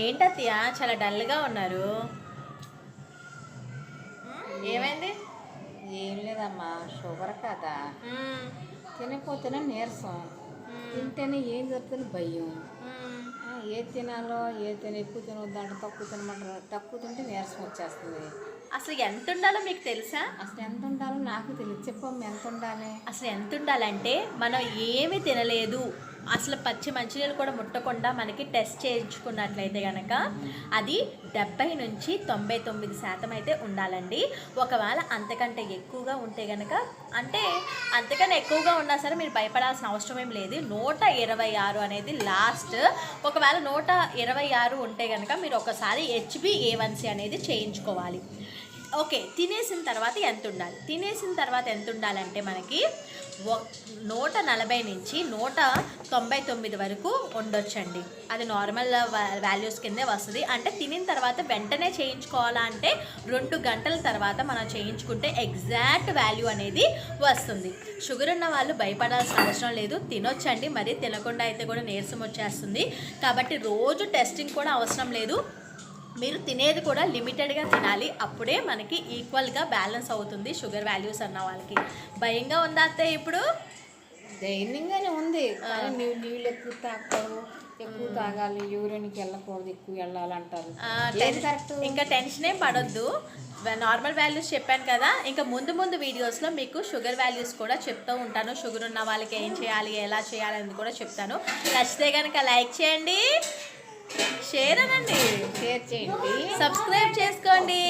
ఏంటత్తయ్య చాలా డల్గా ఉన్నారు? ఏమైంది? ఏం లేదమ్మా, షుగర్ కదా. తినకపోతేనే నీరసం, తింటేనే ఏం జరుగుతుంది భయం. ఏది తినాలో ఎక్కువ తినవద్దు అంటే తక్కువ తినమంటారు. తక్కువ తింటే నీరసం వచ్చేస్తుంది. అసలు ఎంత ఉండాలో మీకు తెలుసా? అసలు ఎంత ఉండాలో నాకు తెలియదు. చెప్పమ్మా, ఎంత ఉండాలి? అసలు ఎంత ఉండాలంటే మనం ఏమి తినలేదు, అసలు పచ్చి మంచినీళ్ళు కూడా ముట్టకుండా మనకి టెస్ట్ చేయించుకున్నట్లయితే కనుక అది 70 నుంచి 99% అయితే ఉండాలండి. ఒకవేళ అంతకంటే ఎక్కువగా ఉంటే కనుక, అంటే అంతకన్నా ఎక్కువగా ఉన్నా సరే మీరు భయపడాల్సిన అవసరం ఏం లేదు. 126 అనేది లాస్ట్. ఒకవేళ 126 ఉంటే కనుక మీరు ఒకసారి HbA1c అనేది చేయించుకోవాలి. ఓకే, తినేసిన తర్వాత ఎంత ఉండాలి? తినేసిన తర్వాత ఎంత ఉండాలంటే మనకి 140 నుంచి 199 వరకు ఉండొచ్చండి. అది నార్మల్ వాల్యూస్ కిందే వస్తుంది. అంటే తినిన తర్వాత వెంటనే చేయించుకోవాలా అంటే 2 గంటల తర్వాత మనం చేయించుకుంటే ఎగ్జాక్ట్ వాల్యూ అనేది వస్తుంది. షుగర్ ఉన్న వాళ్ళు భయపడాల్సిన అవసరం లేదు, తినొచ్చండి. మరి తినకుండా అయితే కూడా నీరసం వచ్చేస్తుంది. కాబట్టి రోజు టెస్టింగ్ కూడా అవసరం లేదు. మీరు తినేది కూడా లిమిటెడ్గా తినాలి. అప్పుడే మనకి ఈక్వల్గా బ్యాలెన్స్ అవుతుంది షుగర్ వాల్యూస్ అన్న వాళ్ళకి. భయంగా ఉందా అత్తయ్య? ఇప్పుడు ధైర్యంగానే ఉంది, కానీ నీళ్ళు ఎక్కువ తాగకూడదు, ఎక్కువ తాగాలి, యూరిన్కి వెళ్ళకూడదు, ఎక్కువ వెళ్ళాలంటారు. ఇంకా టెన్షన్ ఏం పడొద్దు. నార్మల్ వాల్యూస్ చెప్పాను కదా, ఇంకా ముందు వీడియోస్లో మీకు షుగర్ వాల్యూస్ కూడా చెప్తూ ఉంటాను. షుగర్ ఉన్న వాళ్ళకి ఏం చేయాలి, ఎలా చేయాలి అని కూడా చెప్తాను. నచ్చితే కనుక లైక్ చేయండి, షేర్ చేయండి, సబ్స్క్రైబ్ చేసుకోండి.